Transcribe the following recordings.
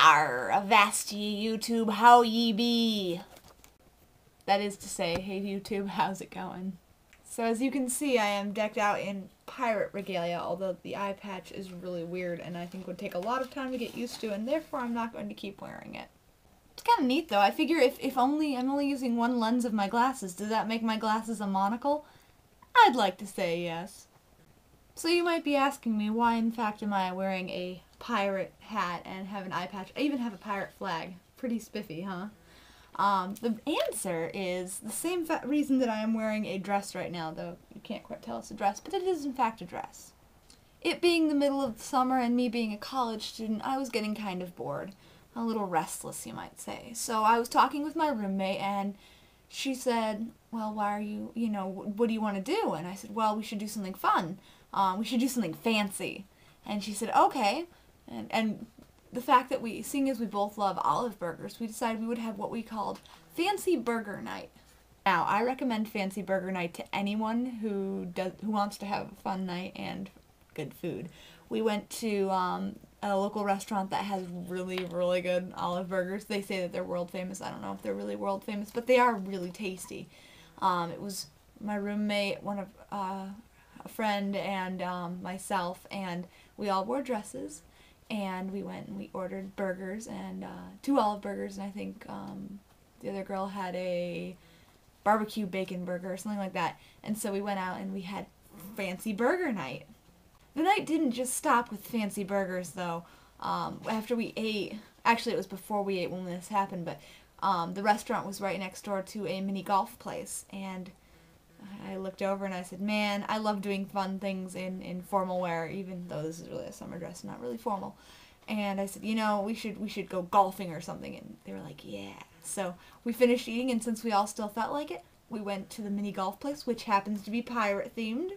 Yar, avast ye YouTube, how ye be? That is to say, hey YouTube, how's it going? So as you can see, I am decked out in pirate regalia, although the eye patch is really weird and I think would take a lot of time to get used to, and therefore I'm not going to keep wearing it. It's kind of neat though. I figure if I'm only using one lens of my glasses, does that make my glasses a monocle? I'd like to say yes. So you might be asking me, why in fact am I wearing a pirate hat and have an eye patch? I even have a pirate flag. Pretty spiffy, huh? The answer is the same reason that I am wearing a dress right now, though you can't quite tell it's a dress, but it is in fact a dress. It being the middle of the summer and me being a college student, I was getting kind of bored. A little restless, you might say. So I was talking with my roommate and she said, well, why are you, what do you want to do? And I said, well, we should do something fun. We should do something fancy. And she said, okay. And the fact that seeing as we both love olive burgers, we decided we would have what we called Fancy Burger Night. Now, I recommend Fancy Burger Night to anyone who wants to have a fun night and good food. We went to a local restaurant that has really, really good olive burgers. They say that they're world famous. I don't know if they're really world famous, but they are really tasty. It was my roommate, a friend, and myself, and we all wore dresses. And we went and we ordered burgers, and 2 olive burgers, and I think the other girl had a barbecue bacon burger or something like that. And so we went out and we had Fancy Burger Night. The night didn't just stop with fancy burgers, though. After we ate, actually it was before we ate when this happened, but the restaurant was right next door to a mini golf place, and I looked over and I said, man, I love doing fun things in formal wear, even though this is really a summer dress, not really formal. And I said, we should go golfing or something. And they were like, yeah. So we finished eating, and since we all still felt like it, we went to the mini golf place, which happens to be pirate themed,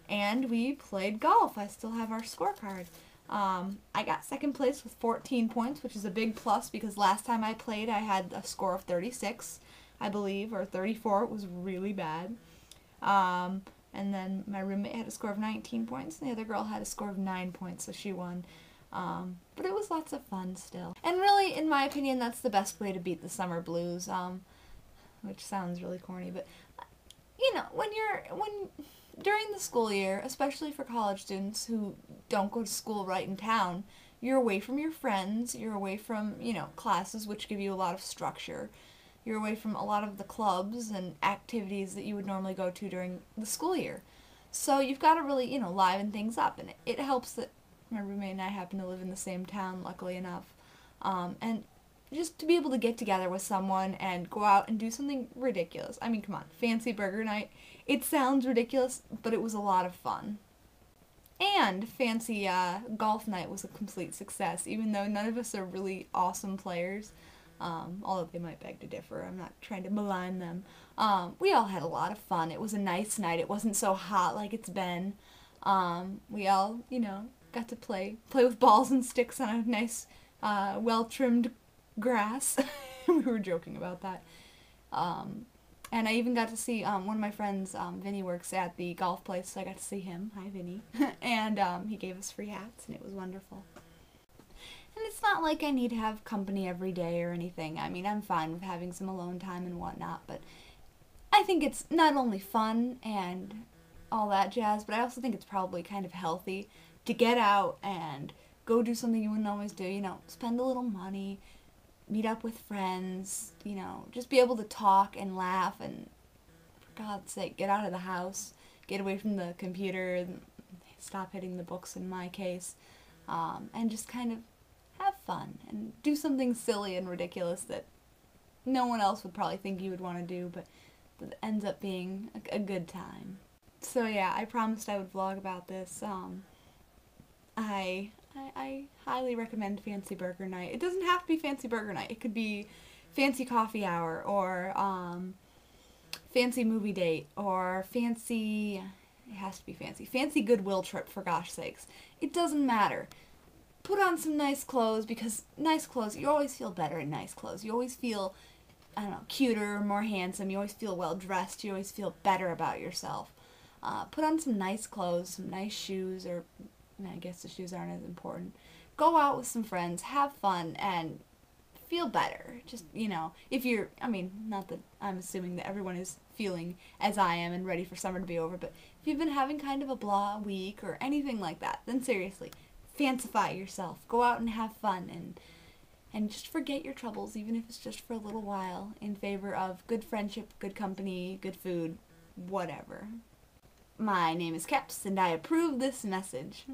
and we played golf. I still have our scorecard. I got second place with 14 points, which is a big plus because last time I played I had a score of 36, I believe, or 34. It was really bad. And then my roommate had a score of 19 points, and the other girl had a score of 9 points, so she won. But it was lots of fun still. And really, in my opinion, that's the best way to beat the summer blues, which sounds really corny, but, during the school year, especially for college students who don't go to school right in town, you're away from your friends, you're away from, classes which give you a lot of structure. You're away from a lot of the clubs and activities that you would normally go to during the school year. So you've got to really, liven things up. And it helps that my roommate and I happen to live in the same town, luckily enough. And just to be able to get together with someone and go out and do something ridiculous. I mean, come on, Fancy Burger Night. It sounds ridiculous, but it was a lot of fun. And Fancy Golf Night was a complete success, even though none of us are really awesome players. Although they might beg to differ. I'm not trying to malign them. We all had a lot of fun. It was a nice night. It wasn't so hot like it's been. We all, got to play with balls and sticks on a nice, well-trimmed grass. We were joking about that. And I even got to see one of my friends, Vinny, works at the golf place, so I got to see him. Hi, Vinny. And he gave us free hats, and it was wonderful. And it's not like I need to have company every day or anything. I mean, I'm fine with having some alone time and whatnot, but I think it's not only fun and all that jazz, but I also think it's probably kind of healthy to get out and go do something you wouldn't always do, spend a little money, meet up with friends, just be able to talk and laugh and, for God's sake, get out of the house, get away from the computer, stop hitting the books in my case, and just kind of have fun and do something silly and ridiculous that no one else would probably think you would want to do, but that ends up being a good time. So yeah, I promised I would vlog about this. I highly recommend Fancy Burger Night. It doesn't have to be Fancy Burger Night. It could be Fancy Coffee Hour, or Fancy Movie Date, or Fancy, it has to be Fancy Goodwill Trip, for gosh sakes. It doesn't matter. Put on some nice clothes, because nice clothes, you always feel better in nice clothes. You always feel, cuter, more handsome. You always feel well dressed. You always feel better about yourself. Put on some nice clothes, some nice shoes, or I guess the shoes aren't as important. Go out with some friends, have fun, and feel better. Just, if you're, not that I'm assuming that everyone is feeling as I am and ready for summer to be over, but if you've been having kind of a blah week or anything like that, then seriously, fancify yourself. Go out and have fun and just forget your troubles, even if it's just for a little while, in favor of good friendship, good company, good food, whatever. My name is Keps, and I approve this message.